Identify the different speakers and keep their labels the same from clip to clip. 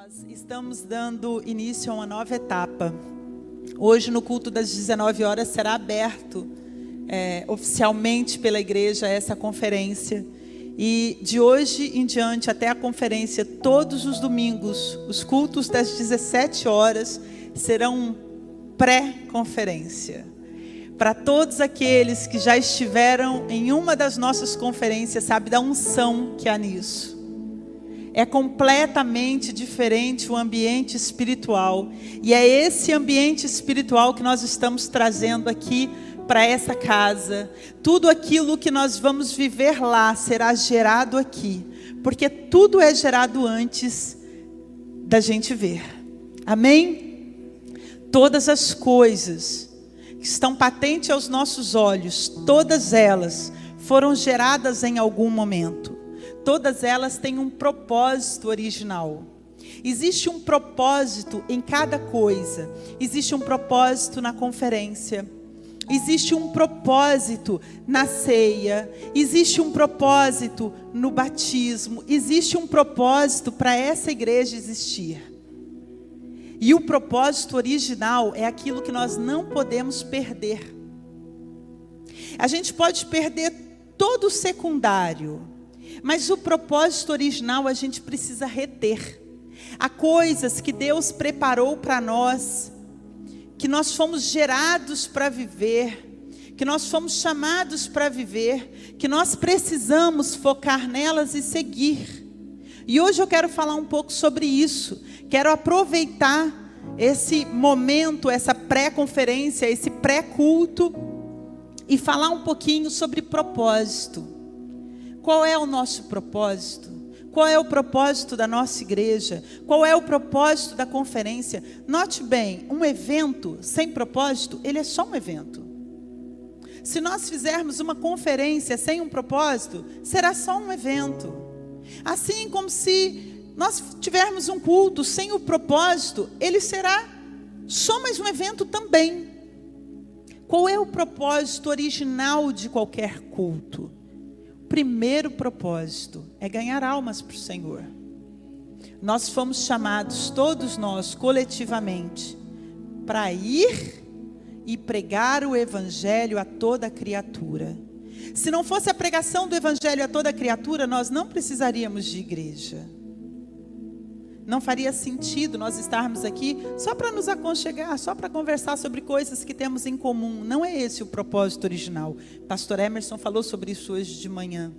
Speaker 1: Nós estamos dando início a uma nova etapa. Hoje, no culto das 19 horas, será aberto oficialmente pela igreja essa conferência. E de hoje em diante, até a conferência, todos os domingos, os cultos das 17 horas serão pré-conferência. Para todos aqueles que já estiveram em uma das nossas conferências, sabe da unção que há nisso. É completamente diferente o ambiente espiritual. E é esse ambiente espiritual que nós estamos trazendo aqui para essa casa. Tudo aquilo que nós vamos viver lá será gerado aqui. Porque tudo é gerado antes da gente ver. Amém? Todas as coisas que estão patentes aos nossos olhos, todas elas foram geradas em algum momento. Todas elas têm um propósito original. Existe um propósito em cada coisa. Existe um propósito na conferência. Existe um propósito na ceia. Existe um propósito no batismo. Existe um propósito para essa igreja existir. E o propósito original é aquilo que nós não podemos perder. A gente pode perder todo o secundário, mas o propósito original a gente precisa reter. Há coisas que Deus preparou para nós, que nós fomos gerados para viver, que nós fomos chamados para viver, que nós precisamos focar nelas e seguir. E hoje eu quero falar um pouco sobre isso. Quero aproveitar esse momento, essa pré-conferência, esse pré-culto, e falar um pouquinho sobre propósito. Qual é o nosso propósito? Qual é o propósito da nossa igreja? Qual é o propósito da conferência? Note bem, um evento sem propósito, ele é só um evento. Se nós fizermos uma conferência sem um propósito, será só um evento. Assim como se nós tivermos um culto sem o propósito, ele será só mais um evento também. Qual é o propósito original de qualquer culto? Primeiro propósito é ganhar almas para o Senhor. Nós fomos chamados, todos nós, coletivamente, para ir e pregar o Evangelho a toda criatura. Se não fosse a pregação do Evangelho a toda criatura, nós não precisaríamos de igreja. Não faria sentido nós estarmos aqui só para nos aconchegar, só para conversar sobre coisas que temos em comum. Não é esse o propósito original. Pastor Emerson falou sobre isso hoje de manhã,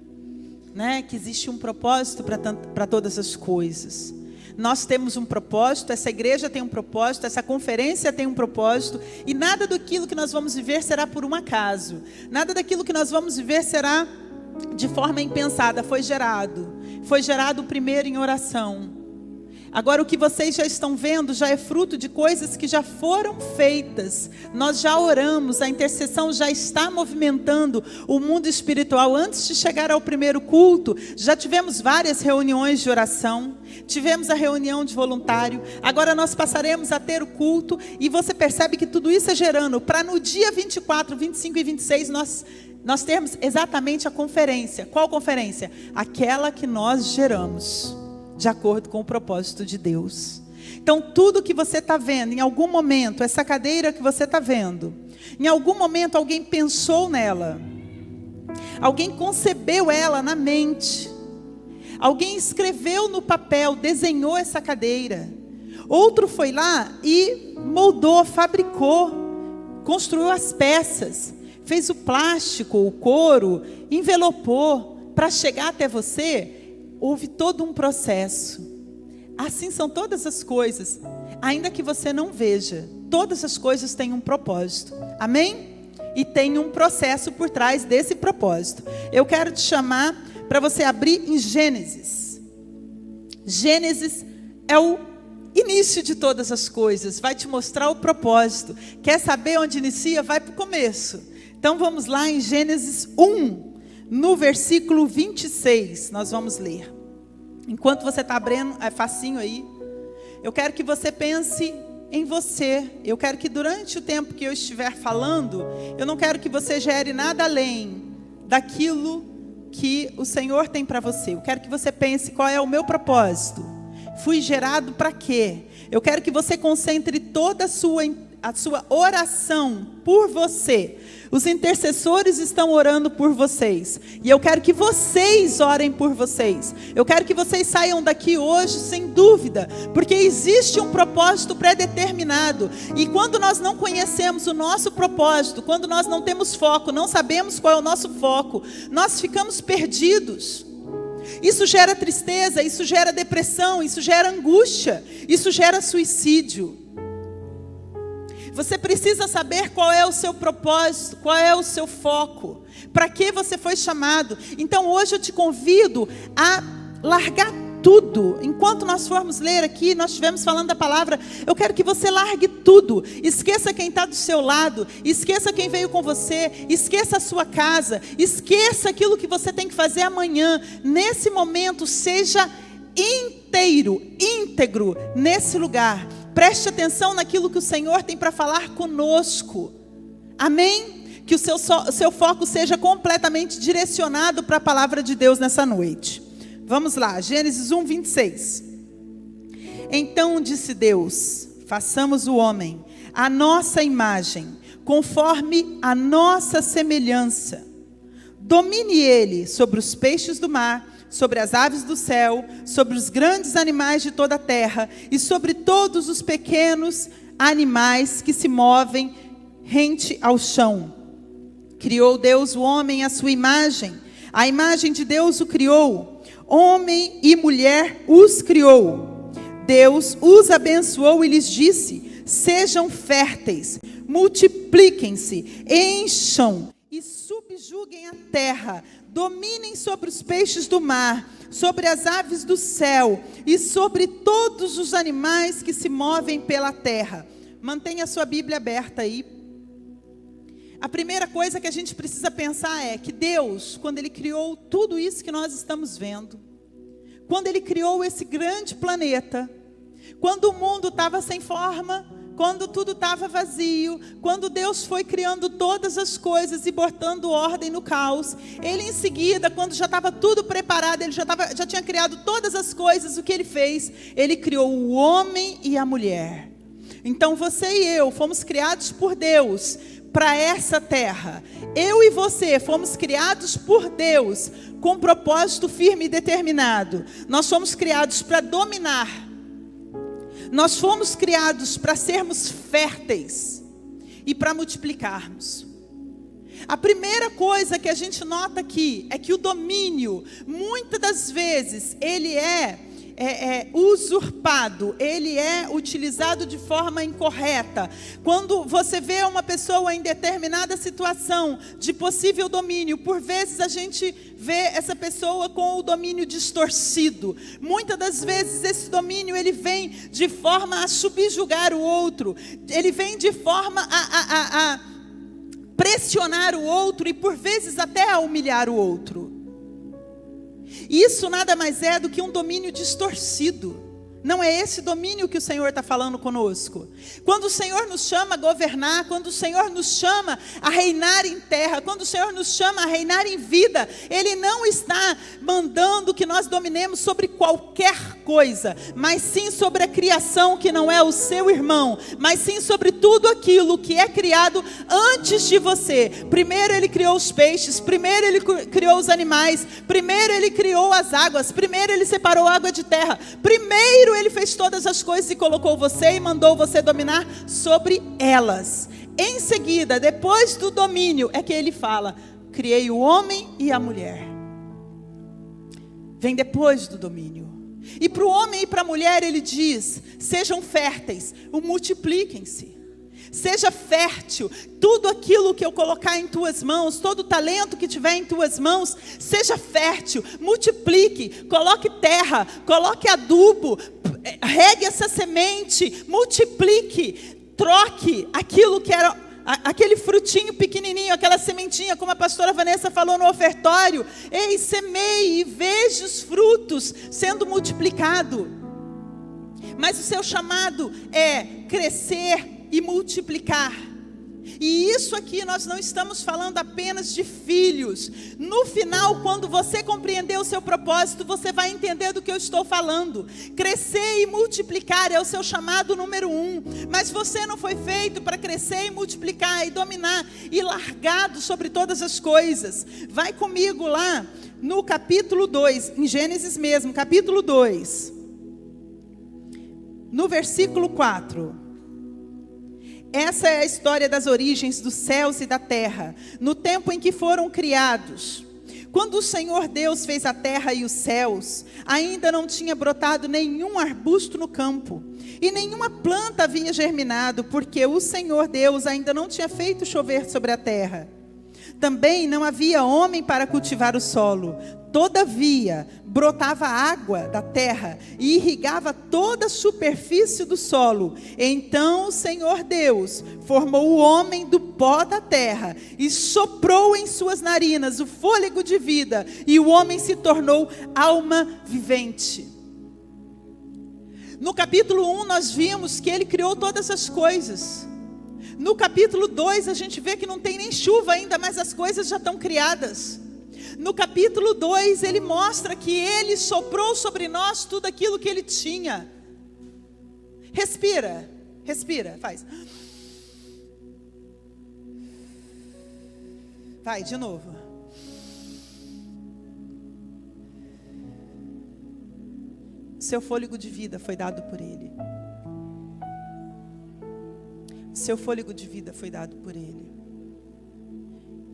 Speaker 1: né? Que existe um propósito para todas as coisas. Nós temos um propósito, essa igreja tem um propósito, essa conferência tem um propósito, e nada daquilo que nós vamos viver será por um acaso. Nada daquilo que nós vamos viver será de forma impensada. Foi gerado primeiro em oração. Agora o que vocês já estão vendo já é fruto de coisas que já foram feitas. Nós já oramos, a intercessão já está movimentando o mundo espiritual. Antes de chegar ao primeiro culto, já tivemos várias reuniões de oração, tivemos a reunião de voluntário. Agora nós passaremos a ter o culto, e você percebe que tudo isso é gerando para no dia 24, 25 e 26 nós termos exatamente a conferência. Qual conferência? Aquela que nós geramos, de acordo com o propósito de Deus. Então tudo que você está vendo, em algum momento, essa cadeira que você está vendo, em algum momento alguém pensou nela, alguém concebeu ela na mente, alguém escreveu no papel, desenhou essa cadeira, outro foi lá e moldou, fabricou, construiu as peças, fez o plástico, o couro, envelopou, para chegar até você. Houve todo um processo. Assim são todas as coisas. Ainda que você não veja, todas as coisas têm um propósito. Amém? E tem um processo por trás desse propósito. Eu quero te chamar para você abrir em Gênesis. Gênesis é o início de todas as coisas. Vai te mostrar o propósito. Quer saber onde inicia? Vai para o começo. Então vamos lá em Gênesis 1. No versículo 26, nós vamos ler. Enquanto você está abrindo, é facinho aí. Eu quero que você pense em você. Eu quero que durante o tempo que eu estiver falando, eu não quero que você gere nada além daquilo que o Senhor tem para você. Eu quero que você pense qual é o meu propósito. Fui gerado para quê? Eu quero que você concentre toda a sua oração por você. Os intercessores estão orando por vocês. E eu quero que vocês orem por vocês. Eu quero que vocês saiam daqui hoje sem dúvida. Porque existe um propósito pré-determinado. E quando nós não conhecemos o nosso propósito, quando nós não temos foco, não sabemos qual é o nosso foco, nós ficamos perdidos. Isso gera tristeza, isso gera depressão, isso gera angústia, isso gera suicídio. Você precisa saber qual é o seu propósito, qual é o seu foco, para que você foi chamado. Então hoje eu te convido a largar tudo. Enquanto nós formos ler aqui, nós estivemos falando da palavra, eu quero que você largue tudo. Esqueça quem está do seu lado, esqueça quem veio com você, esqueça a sua casa, esqueça aquilo que você tem que fazer amanhã. Nesse momento, seja íntegro nesse lugar. Preste atenção naquilo que o Senhor tem para falar conosco. Amém? Que o seu foco seja completamente direcionado para a palavra de Deus nessa noite. Vamos lá, Gênesis 1, 26. Então disse Deus: façamos o homem à nossa imagem, conforme a nossa semelhança. Domine ele sobre os peixes do mar, sobre as aves do céu, sobre os grandes animais de toda a terra e sobre todos os pequenos animais que se movem rente ao chão. Criou Deus o homem à sua imagem, a imagem de Deus o criou. Homem e mulher os criou. Deus os abençoou e lhes disse: sejam férteis, multipliquem-se, encham e subjuguem a terra, dominem sobre os peixes do mar, sobre as aves do céu e sobre todos os animais que se movem pela terra. Mantenha a sua Bíblia aberta aí. A primeira coisa que a gente precisa pensar é que Deus, quando Ele criou tudo isso que nós estamos vendo, quando Ele criou esse grande planeta, quando o mundo estava sem forma, quando tudo estava vazio, quando Deus foi criando todas as coisas e botando ordem no caos, Ele em seguida, quando já estava tudo preparado, Ele já tinha criado todas as coisas, o que Ele fez? Ele criou o homem e a mulher. Então você e eu fomos criados por Deus para essa terra. Eu e você fomos criados por Deus com um propósito firme e determinado. Nós fomos criados para dominar. Nós fomos criados para sermos férteis e para multiplicarmos. A primeira coisa que a gente nota aqui é que o domínio, muitas das vezes, ele é usurpado, ele é utilizado de forma incorreta. Quando você vê uma pessoa em determinada situação de possível domínio, por vezes a gente vê essa pessoa com o domínio distorcido. Muitas das vezes esse domínio ele vem de forma a subjugar o outro, ele vem de forma a pressionar o outro e por vezes até a humilhar o outro. Isso nada mais é do que um domínio distorcido. Não é esse domínio que o Senhor está falando conosco. Quando o Senhor nos chama a governar, quando o Senhor nos chama a reinar em terra, quando o Senhor nos chama a reinar em vida, Ele não está mandando que nós dominemos sobre qualquer coisa, mas sim sobre a criação que não é o seu irmão, mas sim sobre tudo aquilo que é criado antes de você. Primeiro Ele criou os peixes, primeiro Ele criou os animais, primeiro Ele criou as águas, primeiro Ele separou a água de terra, primeiro Ele fez todas as coisas e colocou você e mandou você dominar sobre elas. Em seguida, depois do domínio, é que Ele fala: criei o homem e a mulher. Vem depois do domínio. E para o homem e para a mulher Ele diz: sejam férteis, multipliquem-se. Seja fértil, tudo aquilo que eu colocar em tuas mãos, todo o talento que tiver em tuas mãos, seja fértil, multiplique, coloque terra, coloque adubo, regue essa semente, multiplique, troque aquilo que era aquele frutinho pequenininho, aquela sementinha, como a pastora Vanessa falou no ofertório. Ei, semeie e veja os frutos sendo multiplicado. Mas o seu chamado é crescer e multiplicar. E isso aqui nós não estamos falando apenas de filhos. No final, quando você compreender o seu propósito, você vai entender do que eu estou falando. Crescer e multiplicar é o seu chamado número 1. Mas você não foi feito para crescer e multiplicar e dominar e largado sobre todas as coisas. Vai comigo lá no capítulo 2, em Gênesis mesmo, capítulo 2. No versículo 4. Essa é a história das origens dos céus e da terra, no tempo em que foram criados. Quando o Senhor Deus fez a terra e os céus, ainda não tinha brotado nenhum arbusto no campo, e nenhuma planta havia germinado, porque o Senhor Deus ainda não tinha feito chover sobre a terra. Também não havia homem para cultivar o solo. Todavia, brotava água da terra e irrigava toda a superfície do solo. Então o Senhor Deus formou o homem do pó da terra e soprou em suas narinas o fôlego de vida, e o homem se tornou alma vivente. No capítulo 1 nós vimos que ele criou todas as coisas. No capítulo 2 a gente vê que não tem nem chuva ainda, mas as coisas já estão criadas. No capítulo 2 ele mostra que ele soprou sobre nós tudo aquilo que ele tinha. Respira, respira, faz. Vai, de novo. Seu fôlego de vida foi dado por ele. Seu fôlego de vida foi dado por ele.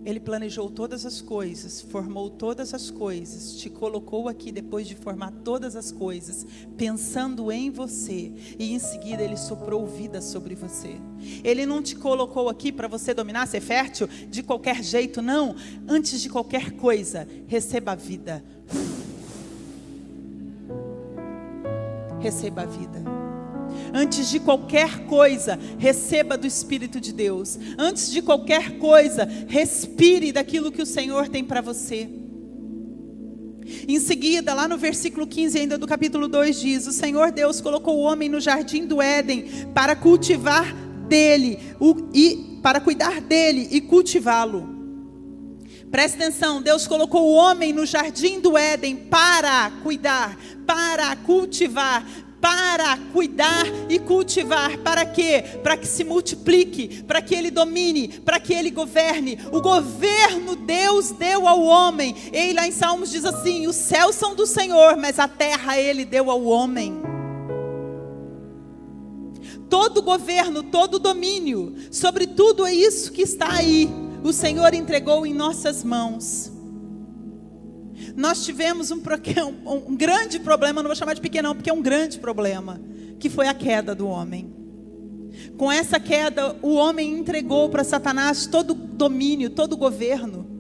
Speaker 1: Ele planejou todas as coisas, formou todas as coisas, te colocou aqui depois de formar todas as coisas, pensando em você, e em seguida ele soprou vida sobre você. Ele não te colocou aqui para você dominar, ser fértil de qualquer jeito, não. Antes de qualquer coisa, receba a vida. Receba a vida. Antes de qualquer coisa, receba do Espírito de Deus. Antes de qualquer coisa, respire daquilo que o Senhor tem para você. Em seguida, lá no versículo 15 ainda do capítulo 2 diz: o Senhor Deus colocou o homem no jardim do Éden para cultivar dele, para cuidar dele e cultivá-lo. Presta atenção, Deus colocou o homem no jardim do Éden para cuidar, para cultivar, para cuidar e cultivar. Para quê? Para que se multiplique, para que ele domine, para que ele governe. O governo Deus deu ao homem. E lá em Salmos diz assim: os céus são do Senhor, mas a terra ele deu ao homem. Todo governo, todo domínio, sobre tudo isso que está aí, o Senhor entregou em nossas mãos. Nós tivemos um grande problema, não vou chamar de pequeno não, porque é um grande problema, que foi a queda do homem. Com essa queda, o homem entregou para Satanás todo o domínio, todo o governo.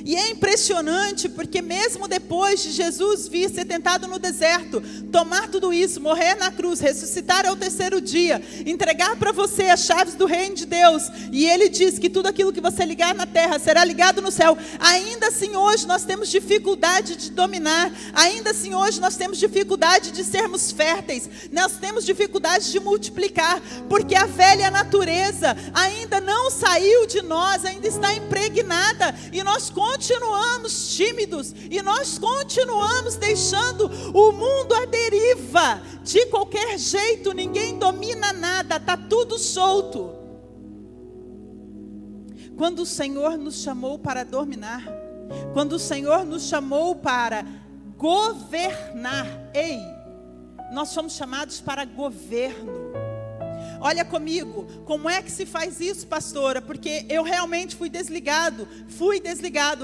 Speaker 1: E é impressionante, porque mesmo depois de Jesus vir ser tentado no deserto, tomar tudo isso, morrer na cruz, ressuscitar ao terceiro dia, entregar para você as chaves do reino de Deus, e ele diz que tudo aquilo que você ligar na terra será ligado no céu. Ainda assim hoje nós temos dificuldade de dominar, ainda assim hoje nós temos dificuldade de sermos férteis, nós temos dificuldade de multiplicar, porque a velha natureza ainda não saiu de nós, ainda está impregnada, e nós continuamos tímidos, e nós continuamos deixando o mundo à deriva, de qualquer jeito, ninguém domina nada, está tudo solto. Quando o Senhor nos chamou para dominar, quando o Senhor nos chamou para governar, nós fomos chamados para governo. Olha comigo, como é que se faz isso, pastora? Porque eu realmente fui desligado,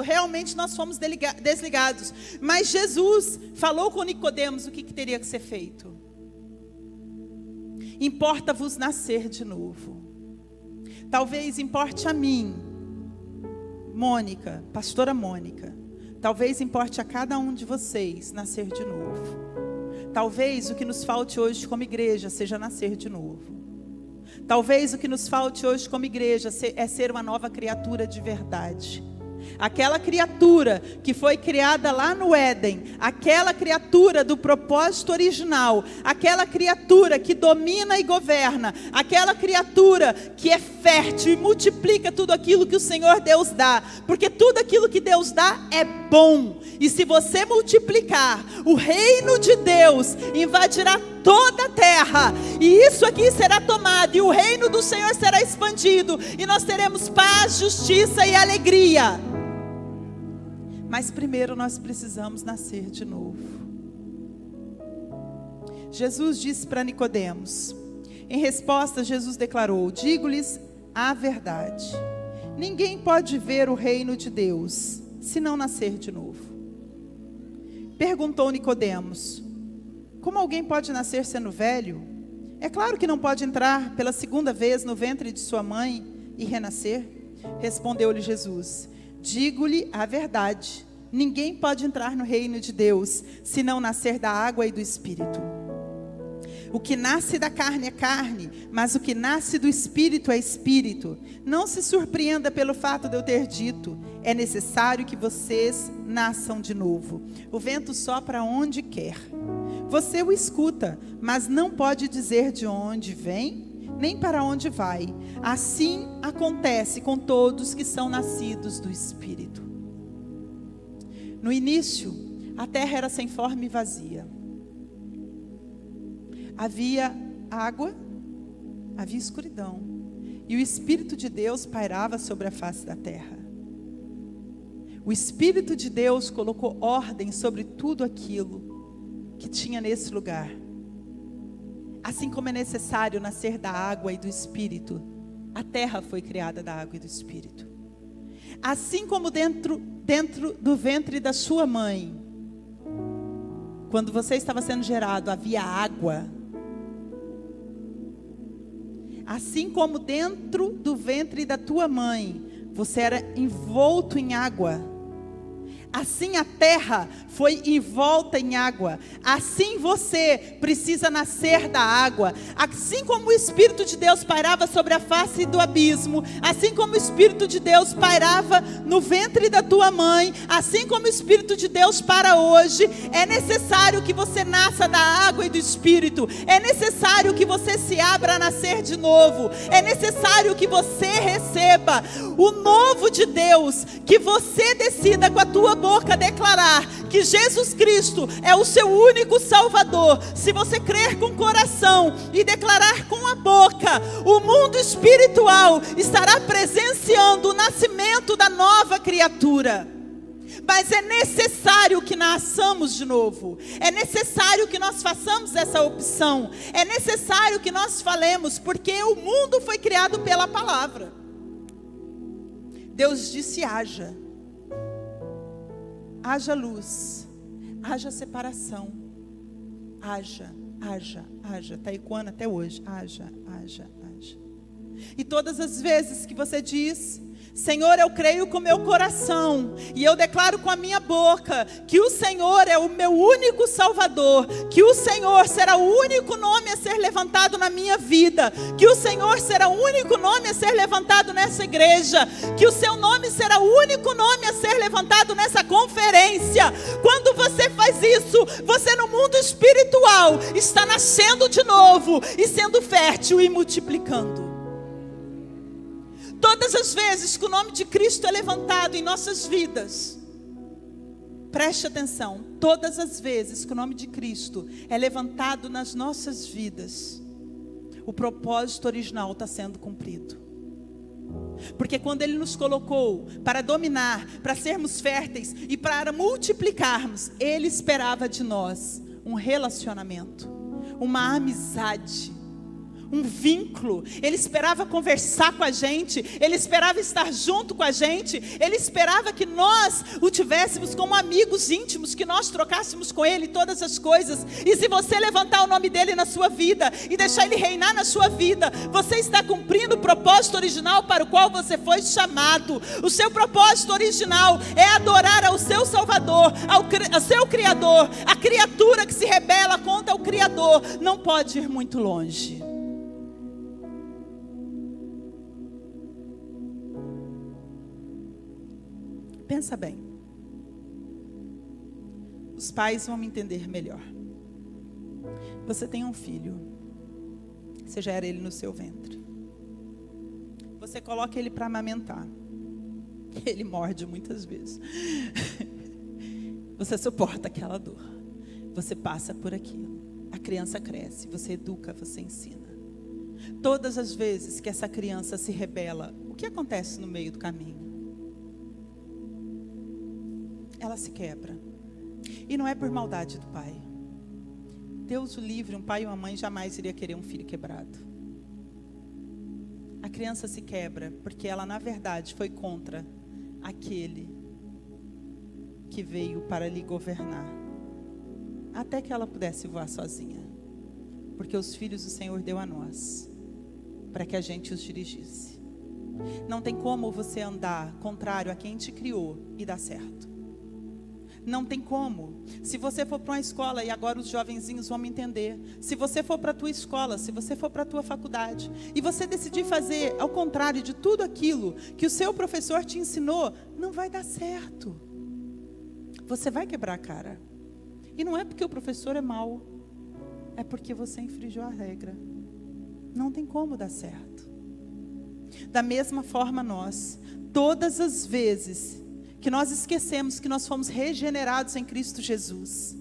Speaker 1: realmente nós fomos desligados. Mas Jesus falou com Nicodemos o que teria que ser feito. Importa-vos nascer de novo. Talvez importe a mim, Mônica, pastora Mônica. Talvez importe a cada um de vocês nascer de novo. Talvez o que nos falte hoje como igreja seja nascer de novo. Talvez o que nos falte hoje como igreja é ser uma nova criatura de verdade. aquela criatura que foi criada lá no Éden, aquela criatura do propósito original, aquela criatura que domina e governa, aquela criatura que é fértil e multiplica tudo aquilo que o Senhor Deus dá, porque tudo aquilo que Deus dá é bom, e se você multiplicar, o reino de Deus invadirá toda a terra, e isso aqui será tomado, e o reino do Senhor será expandido, e nós teremos paz, justiça e alegria. Mas primeiro nós precisamos nascer de novo. Jesus disse para Nicodemos. Em resposta, Jesus declarou: digo-lhes a verdade. Ninguém pode ver o reino de Deus se não nascer de novo. Perguntou Nicodemos: como alguém pode nascer sendo velho? É claro que não pode entrar pela segunda vez no ventre de sua mãe e renascer. Respondeu-lhe Jesus: digo-lhe a verdade, ninguém pode entrar no reino de Deus, se não nascer da água e do Espírito. O que nasce da carne é carne, mas o que nasce do Espírito é Espírito. Não se surpreenda pelo fato de eu ter dito, é necessário que vocês nasçam de novo. O vento sopra onde quer. Você o escuta, mas não pode dizer de onde vem, nem para onde vai. Assim acontece com todos que são nascidos do Espírito. No início, a terra era sem forma e vazia. Havia água, havia escuridão, e o Espírito de Deus pairava sobre a face da terra. O Espírito de Deus colocou ordem sobre tudo aquilo que tinha nesse lugar. Assim como é necessário nascer da água e do Espírito, a terra foi criada da água e do Espírito. Assim como dentro do ventre da sua mãe, quando você estava sendo gerado, havia água. Assim como dentro do ventre da tua mãe, você era envolto em água. Assim a terra foi envolta em água. Assim você precisa nascer da água. Assim como o Espírito de Deus pairava sobre a face do abismo, assim como o Espírito de Deus pairava no ventre da tua mãe, assim como o Espírito de Deus para hoje, é necessário que você nasça da água e do Espírito. É necessário que você se abra a nascer de novo. É necessário que você receba o novo de Deus, que você decida com a tua boca declarar que Jesus Cristo é o seu único Salvador. Se você crer com o coração e declarar com a boca, o mundo espiritual estará presenciando o nascimento da nova criatura. Mas é necessário que nasçamos de novo. É necessário que nós façamos essa opção. É necessário que nós falemos, porque o mundo foi criado pela palavra. Deus disse: haja. Haja luz, haja separação, haja. Está ecoando até hoje, haja. E todas as vezes que você diz: Senhor, eu creio com o meu coração, e eu declaro com a minha boca, que o Senhor é o meu único Salvador, que o Senhor será o único nome a ser levantado na minha vida, que o Senhor será o único nome a ser levantado nessa igreja, que o seu nome será o único nome a ser levantado nessa conferência. Quando você faz isso, você no mundo espiritual está nascendo de novo, e sendo fértil e multiplicando. Todas as vezes que o nome de Cristo é levantado em nossas vidas, preste atenção, todas as vezes que o nome de Cristo é levantado nas nossas vidas, o propósito original está sendo cumprido. Porque quando Ele nos colocou para dominar, para sermos férteis e para multiplicarmos, Ele esperava de nós um relacionamento, uma amizade, um vínculo. Ele esperava conversar com a gente, Ele esperava estar junto com a gente, Ele esperava que nós o tivéssemos como amigos íntimos, que nós trocássemos com Ele todas as coisas. E se você levantar o nome dEle na sua vida e deixar Ele reinar na sua vida, você está cumprindo o propósito original para o qual você foi chamado. O seu propósito original é adorar ao seu Salvador, ao seu Criador. A criatura que se rebela contra o Criador não pode ir muito longe. Pensa bem. Os pais vão me entender melhor. Você tem um filho. Você gera ele no seu ventre. Você coloca ele para amamentar. Ele morde muitas vezes. Você suporta aquela dor. Você passa por aquilo. A criança cresce. Você educa, você ensina. Todas as vezes que essa criança se rebela, o que acontece no meio do caminho? Ela se quebra. E não é por maldade do pai. Deus o livre, um pai e uma mãe jamais iria querer um filho quebrado. A criança se quebra porque ela, na verdade, foi contra aquele que veio para lhe governar. Até que ela pudesse voar sozinha. Porque os filhos do Senhor deu a nós, para que a gente os dirigisse. Não tem como você andar contrário a quem te criou e dar certo. Não tem como. Se você for para uma escola, e agora os jovenzinhos vão me entender. Se você for para a tua escola, se você for para a tua faculdade, e você decidir fazer ao contrário de tudo aquilo que o seu professor te ensinou, não vai dar certo. Você vai quebrar a cara. E não é porque o professor é mau, é porque você infringiu a regra. Não tem como dar certo. Da mesma forma nós, todas as vezes que nós esquecemos que nós fomos regenerados em Cristo Jesus,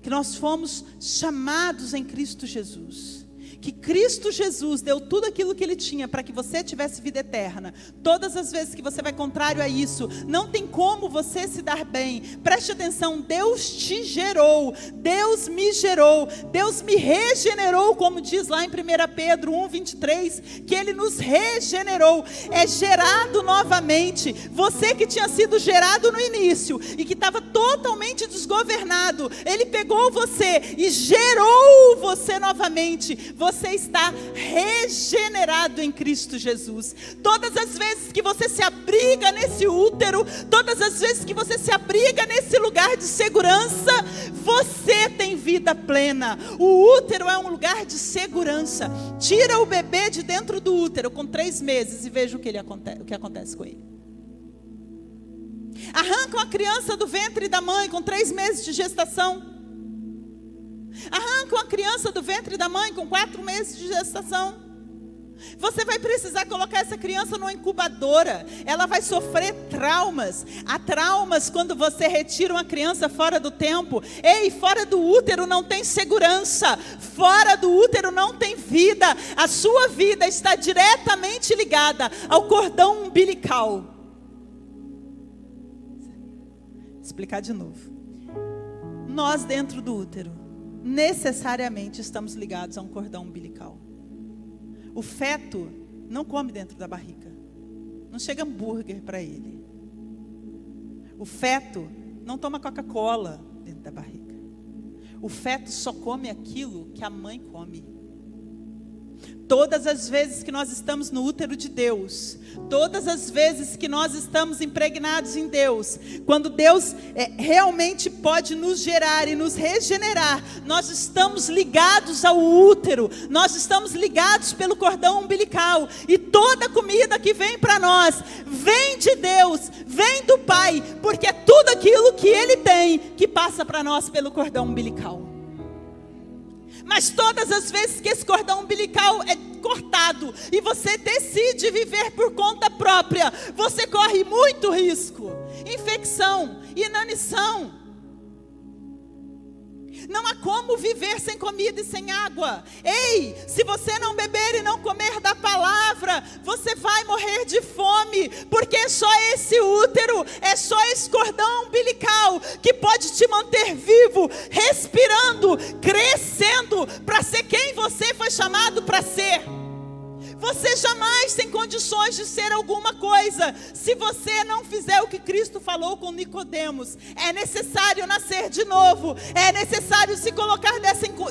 Speaker 1: que nós fomos chamados em Cristo Jesus, que Cristo Jesus deu tudo aquilo que Ele tinha para que você tivesse vida eterna. Todas as vezes que você vai contrário a isso, não tem como você se dar bem. Preste atenção, Deus te gerou, Deus me gerou, Deus me regenerou, como diz lá em 1 Pedro 1:23, que Ele nos regenerou, é gerado novamente. Você que tinha sido gerado no início e que estava totalmente desgovernado, Ele pegou você e gerou você novamente. Você está regenerado em Cristo Jesus. Todas as vezes que você se abriga nesse útero, todas as vezes que você se abriga nesse lugar de segurança, você tem vida plena. O útero é um lugar de segurança. Tira o bebê de dentro do útero com 3 meses e veja o que acontece com ele. Arrancam a criança do ventre da mãe com 3 meses de gestação. Arrancam a criança do ventre da mãe com 4 meses de gestação. Você vai precisar colocar essa criança numa incubadora. Ela vai sofrer traumas. Há traumas quando você retira uma criança fora do tempo. Ei, fora do útero não tem segurança. Fora do útero não tem vida. A sua vida está diretamente ligada ao cordão umbilical. Vou explicar de novo. Nós dentro do útero necessariamente estamos ligados a um cordão umbilical. O feto não come dentro da barriga. Não chega hambúrguer para ele. O feto não toma Coca-Cola dentro da barriga. O feto só come aquilo que a mãe come. Todas as vezes que nós estamos no útero de Deus, todas as vezes que nós estamos impregnados em Deus, quando Deus realmente pode nos gerar e nos regenerar, nós estamos ligados ao útero, nós estamos ligados pelo cordão umbilical, e toda comida que vem para nós, vem de Deus, vem do Pai, porque é tudo aquilo que Ele tem, que passa para nós pelo cordão umbilical. Mas todas as vezes que esse cordão umbilical é cortado e você decide viver por conta própria, você corre muito risco. Infecção, inanição. Não há como viver sem comida e sem água. Ei, se você não beber e não comer da palavra, você vai morrer de fome, porque é só esse útero, é só esse cordão umbilical que pode te manter vivo, respirando, crescendo, para ser quem você foi chamado para ser. Você jamais tem condições de ser alguma coisa se você não fizer o que Cristo falou com Nicodemos. É necessário nascer de novo. É necessário se colocar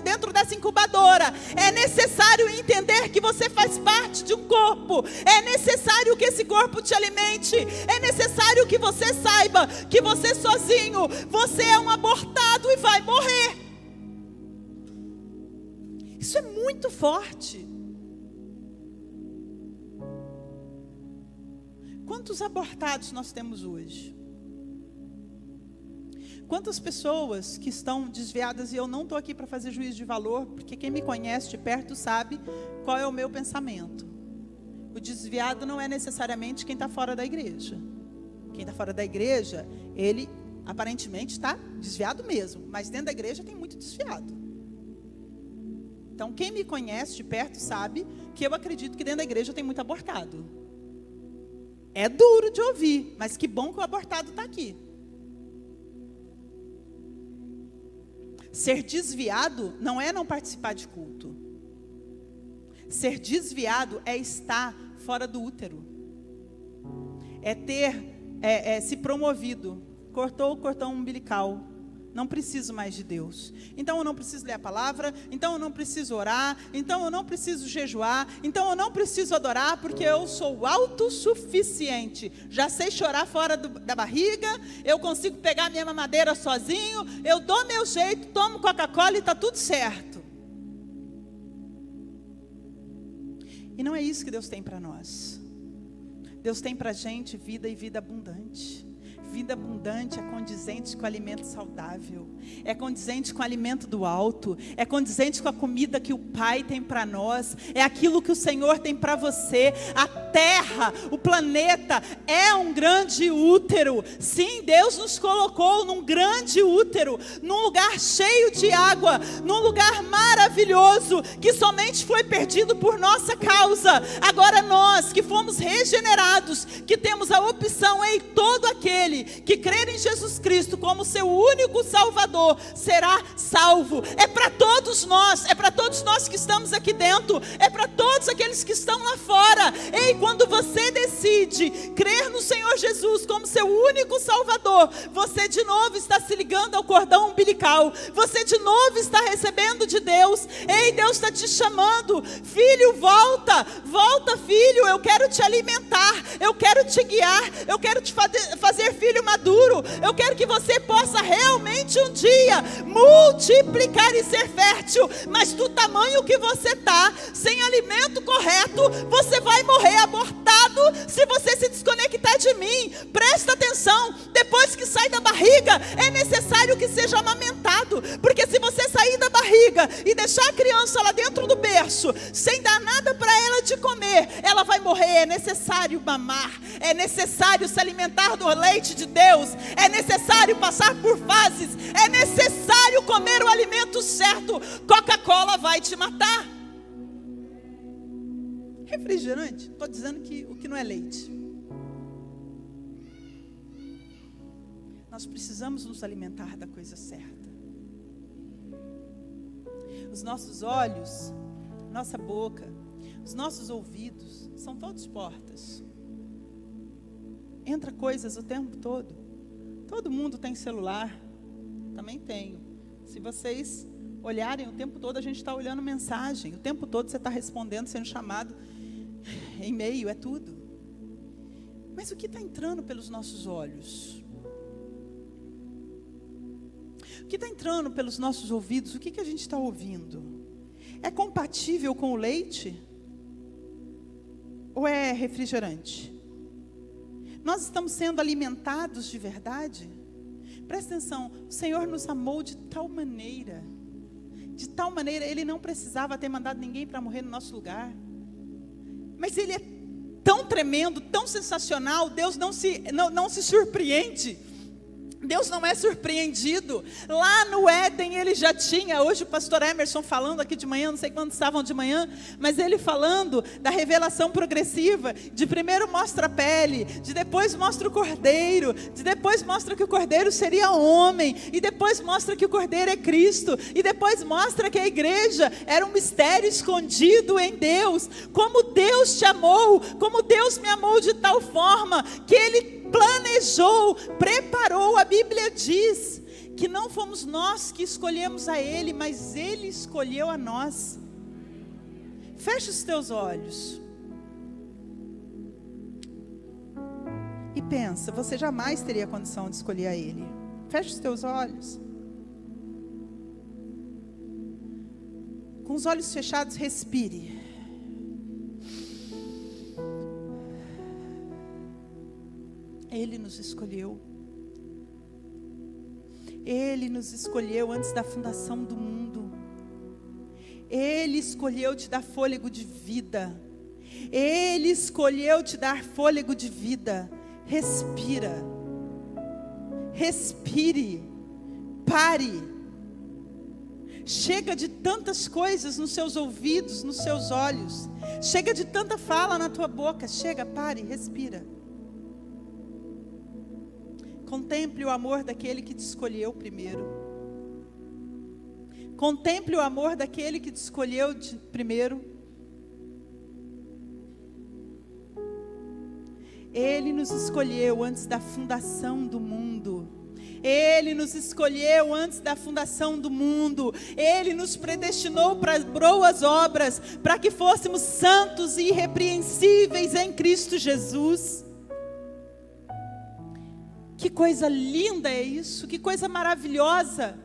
Speaker 1: dentro dessa incubadora. É necessário entender que você faz parte de um corpo. É necessário que esse corpo te alimente. É necessário que você saiba que você sozinho, você é um abortado e vai morrer. Isso é muito forte. Quantos abortados nós temos hoje? Quantas pessoas que estão desviadas, e eu não estou aqui para fazer juízo de valor, porque quem me conhece de perto sabe qual é o meu pensamento. O desviado não é necessariamente quem está fora da igreja. Quem está fora da igreja, ele aparentemente está desviado mesmo, mas dentro da igreja tem muito desviado. Então quem me conhece de perto sabe que eu acredito que dentro da igreja tem muito abortado. É duro de ouvir, mas que bom que o abortado está aqui. Ser desviado não é não participar de culto. Ser desviado é estar fora do útero. É ter se promovido. Cortou o cordão umbilical. Não preciso mais de Deus. Então eu não preciso ler a palavra. Então eu não preciso orar. Então eu não preciso jejuar. Então eu não preciso adorar, porque eu sou autossuficiente. Já sei chorar fora da barriga. Eu consigo pegar minha mamadeira sozinho. Eu dou meu jeito, tomo Coca-Cola e está tudo certo. E não é isso que Deus tem para nós. Deus tem para a gente vida e vida abundante. Vida abundante é condizente com alimento saudável, é condizente com o alimento do alto, é condizente com a comida que o Pai tem para nós, é aquilo que o Senhor tem para você. A terra, o planeta é um grande útero. Sim, Deus nos colocou num grande útero, num lugar cheio de água, num lugar maravilhoso, que somente foi perdido por nossa causa. Agora nós que fomos regenerados, que temos a opção em todo aquele que crer em Jesus Cristo como seu único Salvador, será salvo. É para todos nós que estamos aqui dentro, é para todos aqueles que estão lá fora. Ei, quando você decide crer no Senhor Jesus como seu único Salvador, você de novo está se ligando ao cordão umbilical, você de novo está recebendo de Deus. Ei, Deus está te chamando, filho, volta, filho, eu quero te alimentar, eu quero te guiar, eu quero te fazer filho maduro, eu quero que você possa realmente um dia multiplicar e ser fértil, mas do tamanho que você está, sem alimento correto, você vai morrer abortado se você se desconectar de mim. Presta atenção, depois que sai da barriga, é necessário que seja amamentado, porque se você sair da barriga e deixar a criança lá dentro do berço, sem dar nada para ela de comer, ela vai morrer. É necessário mamar, é necessário se alimentar do leite de Deus, é necessário passar por fases, é necessário comer o alimento certo. Coca-Cola vai te matar. Refrigerante, estou dizendo que o que não é leite. Nós precisamos nos alimentar da coisa certa. Os nossos olhos, nossa boca, os nossos ouvidos são todos portas. Entra coisas o tempo todo. Todo mundo tem celular. Também tenho. Se vocês olharem o tempo todo, a gente está olhando mensagem. O tempo todo você está respondendo, sendo chamado. E-mail, é tudo. Mas o que está entrando pelos nossos olhos? O que está entrando pelos nossos ouvidos? O que a gente está ouvindo? É compatível com o leite? Ou é refrigerante? Nós estamos sendo alimentados de verdade? Presta atenção, o Senhor nos amou de tal maneira, Ele não precisava ter mandado ninguém para morrer no nosso lugar. Mas Ele é tão tremendo, tão sensacional, Deus não se surpreende. Deus não é surpreendido. Lá no Éden Ele já tinha. Hoje o pastor Emerson falando aqui de manhã, não sei quando estavam de manhã, mas ele falando da revelação progressiva. De primeiro mostra a pele, de depois mostra o cordeiro, de depois mostra que o cordeiro seria homem, e depois mostra que o cordeiro é Cristo, e depois mostra que a igreja era um mistério escondido em Deus. Como Deus te amou, como Deus me amou de tal forma que Ele planejou, preparou. A Bíblia diz que não fomos nós que escolhemos a Ele, mas Ele escolheu a nós. Fecha os teus olhos e pensa, você jamais teria condição de escolher a Ele. Fecha os teus olhos. Com os olhos fechados, respire. Ele nos escolheu. Ele nos escolheu antes da fundação do mundo. Ele escolheu te dar fôlego de vida. Ele escolheu te dar fôlego de vida. Respira. Respire. Pare. Chega de tantas coisas nos seus ouvidos, nos seus olhos. Chega de tanta fala na tua boca. Chega, pare, respira. Contemple o amor daquele que te escolheu primeiro. Contemple o amor daquele que te escolheu primeiro. Ele nos escolheu antes da fundação do mundo. Ele nos escolheu antes da fundação do mundo. Ele nos predestinou para boas obras, para que fôssemos santos e irrepreensíveis em Cristo Jesus. Que coisa linda é isso, que coisa maravilhosa.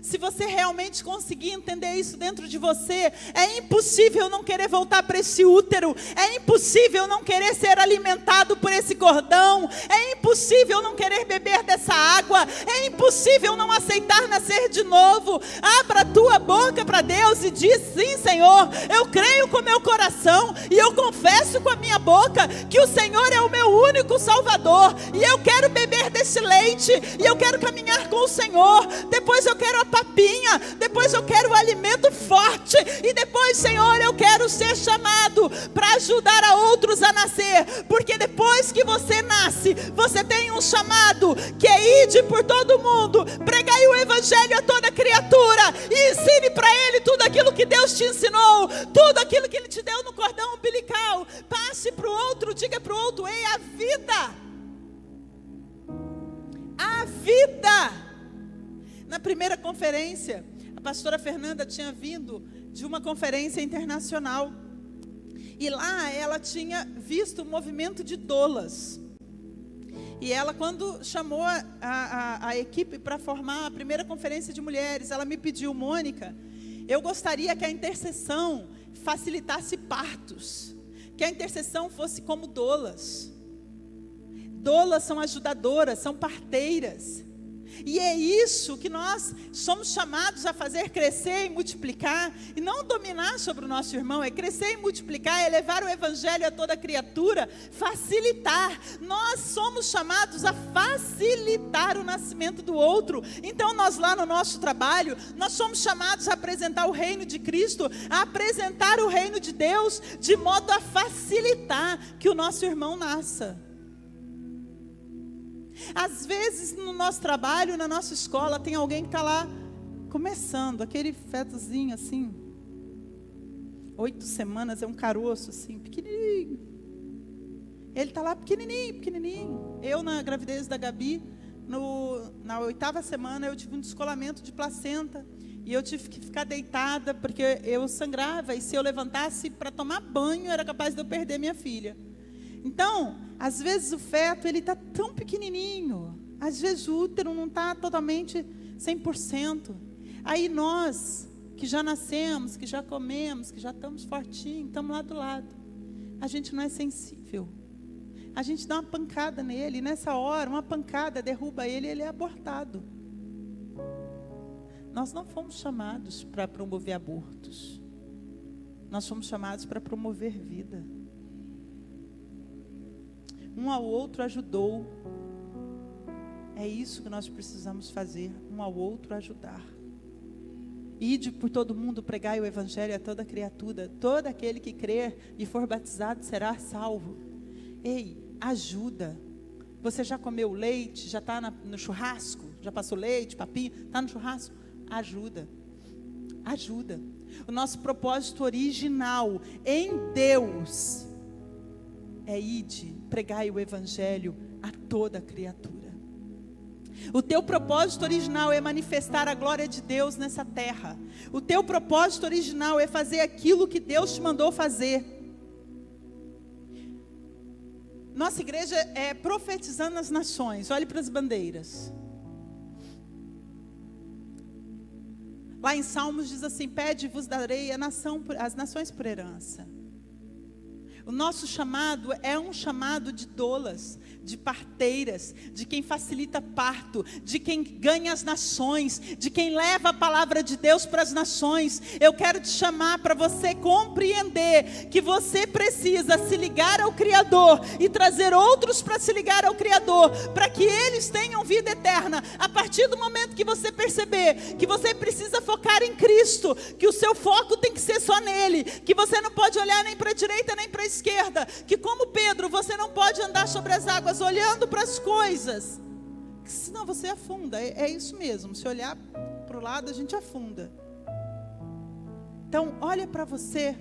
Speaker 1: Se você realmente conseguir entender isso dentro de você, é impossível não querer voltar para esse útero, é impossível não querer ser alimentado por esse cordão, é impossível não querer beber dessa água, é impossível não aceitar nascer de novo. Abra a tua boca para Deus e diz: sim, Senhor, eu creio com meu coração e eu confesso com a minha boca que o Senhor é o meu único Salvador, e eu quero beber desse leite, e eu quero caminhar com o Senhor. Depois eu quero a papinha, depois eu quero o alimento forte, e depois, Senhor, eu quero ser chamado para ajudar a outros a nascer, porque depois que você nasce, você tem um chamado, que é ide por todo mundo, pregai o evangelho a toda criatura, e ensine para ele tudo aquilo que Deus te ensinou, tudo aquilo que Ele te deu no cordão umbilical. Passe para o outro, diga para o outro: ei, a vida. Na primeira conferência, a pastora Fernanda tinha vindo de uma conferência internacional. E lá ela tinha visto o movimento de doulas. E ela, quando chamou a equipe para formar a primeira conferência de mulheres, ela me pediu: Mônica, eu gostaria que a intercessão facilitasse partos, que a intercessão fosse como doulas. Doulas são ajudadoras, são parteiras. E é isso que nós somos chamados a fazer: crescer e multiplicar, e não dominar sobre o nosso irmão. É crescer e multiplicar, é levar o evangelho a toda criatura, facilitar. Nós somos chamados a facilitar o nascimento do outro. Então nós, lá no nosso trabalho, nós somos chamados a apresentar o reino de Cristo, a apresentar o reino de Deus, de modo a facilitar que o nosso irmão nasça. Às vezes no nosso trabalho, na nossa escola, tem alguém que está lá começando, aquele fetozinho assim, 8 semanas, é um caroço assim, pequenininho. Ele está lá pequenininho. Eu, na gravidez da Gabi, na 8ª semana, eu tive um descolamento de placenta. E eu tive que ficar deitada, porque eu sangrava, e se eu levantasse para tomar banho, era capaz de eu perder minha filha. Então, às vezes o feto, ele está tão pequenininho. Às vezes o útero não está totalmente 100%. Aí nós, que já nascemos, que já comemos, que já estamos fortinhos, estamos lá do lado. A gente não é sensível. A gente dá uma pancada nele, e nessa hora, uma pancada derruba ele e ele é abortado. Nós não fomos chamados para promover abortos. Nós fomos chamados para promover vida. Um ao outro ajudou. É isso que nós precisamos fazer, um ao outro ajudar. Ide por todo mundo, pregai o evangelho a toda criatura. Todo aquele que crer e for batizado será salvo. Ei, ajuda. Você já comeu leite? Já está no churrasco? Já passou leite, papinho? Está no churrasco? Ajuda. Ajuda. O nosso propósito original em Deus é ide, pregai o evangelho a toda criatura. O teu propósito original é manifestar a glória de Deus nessa terra. O teu propósito original é fazer aquilo que Deus te mandou fazer. Nossa igreja é profetizando as nações. Olhe para as bandeiras. Lá em Salmos diz assim: pede e vos darei as nações por herança. O nosso chamado é um chamado de doulas, de parteiras, de quem facilita parto, de quem ganha as nações, de quem leva a palavra de Deus para as nações. Eu quero te chamar para você compreender que você precisa se ligar ao Criador e trazer outros para se ligar ao Criador, para que eles tenham vida eterna. A partir do momento que você perceber que você precisa focar em Cristo, que o seu foco tem que ser só nele, que você não pode olhar nem para a direita nem para a esquerda, que como Pedro você não pode andar sobre as águas olhando para as coisas, senão você afunda. É isso mesmo, se olhar para o lado a gente afunda. Então olha para você,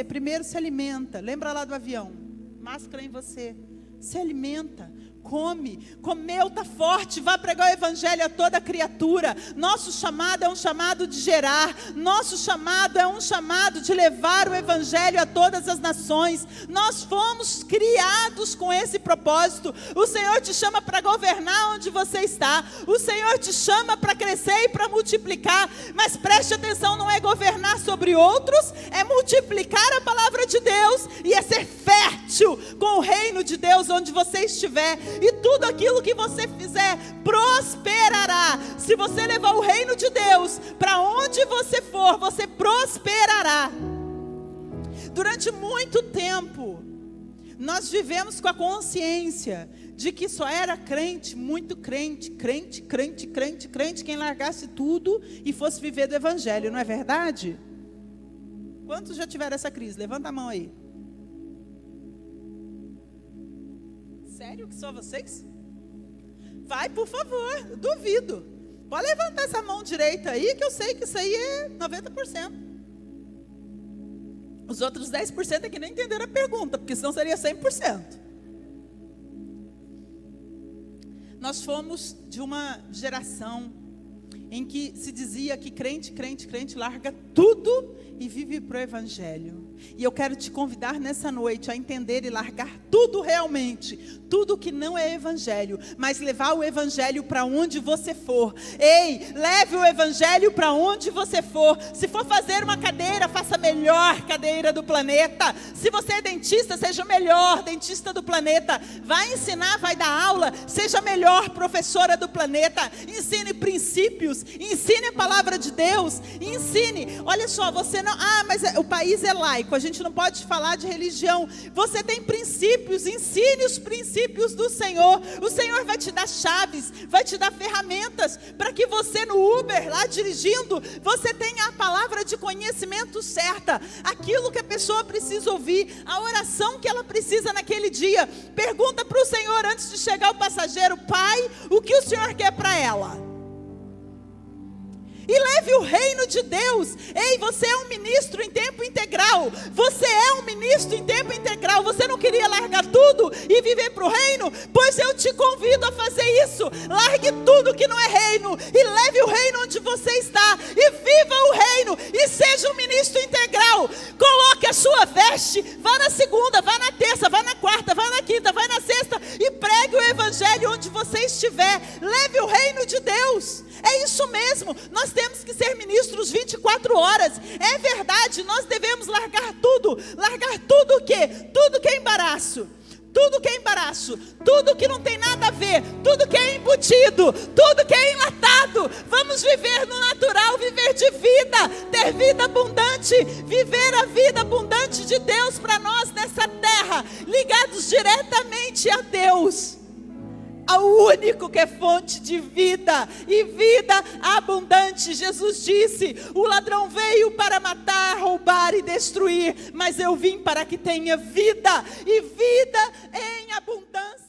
Speaker 1: primeiro se alimenta, lembra lá do avião, máscara em você, se alimenta, come, comeu, está forte, vá pregar o evangelho a toda criatura. Nosso chamado é um chamado de gerar, nosso chamado é um chamado de levar o evangelho a todas as nações. Nós fomos criados com esse propósito. O Senhor te chama para governar onde você está, o Senhor te chama para crescer e para multiplicar, mas preste atenção, não é governar sobre outros, é multiplicar a palavra de Deus e é ser fértil com o reino de Deus onde você estiver. E tudo aquilo que você fizer prosperará. Se você levar o reino de Deus para onde você for, você prosperará. Durante muito tempo, nós vivemos com a consciência de que só era crente, muito crente, quem largasse tudo e fosse viver do evangelho, não é verdade? Quantos já tiveram essa crise? Levanta a mão aí. Sério que só vocês? Vai, por favor, eu duvido. Pode levantar essa mão direita aí, que eu sei que isso aí é 90%. Os outros 10% é que nem entenderam a pergunta, porque senão seria 100%. Nós fomos de uma geração em que se dizia que crente larga tudo e vive para o evangelho. E eu quero te convidar nessa noite a entender e largar tudo realmente, tudo que não é evangelho, mas levar o evangelho para onde você for. Ei, leve o evangelho para onde você for. Se for fazer uma cadeira, faça a melhor cadeira do planeta. Se você é dentista, seja o melhor dentista do planeta. Vai ensinar, vai dar aula, seja a melhor professora do planeta. Ensine princípios, ensine a palavra de Deus, ensine. Olha só, você não, mas o país é laico, a gente não pode falar de religião. Você tem princípios, ensine os princípios do Senhor. O Senhor vai te dar chaves, vai te dar ferramentas para que você no Uber, lá dirigindo, você tenha a palavra de conhecimento certa, aquilo que a pessoa precisa ouvir, a oração que ela precisa naquele dia. Pergunta para o Senhor antes de chegar o passageiro: Pai, o que o Senhor quer para ela? E leve o reino de Deus. Ei, você é um ministro em tempo integral. Você é um ministro em tempo integral. Você não queria largar tudo e viver para o reino? Pois eu te convido a fazer isso. Largue tudo que não é reino e leve o reino onde você está e viva o reino e seja um ministro integral. Coloque a sua veste, vá na segunda, vá na terça, vá na quarta, vá na quinta, vá na sexta e pregue o evangelho onde você estiver. Leve o reino de Deus. É isso mesmo, nós temos que ser ministros 24 horas, é verdade, nós devemos largar tudo o quê? Tudo que é embaraço, tudo que não tem nada a ver, tudo que é embutido, tudo que é enlatado. Vamos viver no natural, viver de vida, ter vida abundante, viver a vida abundante de Deus para nós nessa terra, ligados diretamente a Deus, ao único que é fonte de vida e vida abundante. Jesus disse: o ladrão veio para matar, roubar e destruir, mas eu vim para que tenha vida e vida em abundância.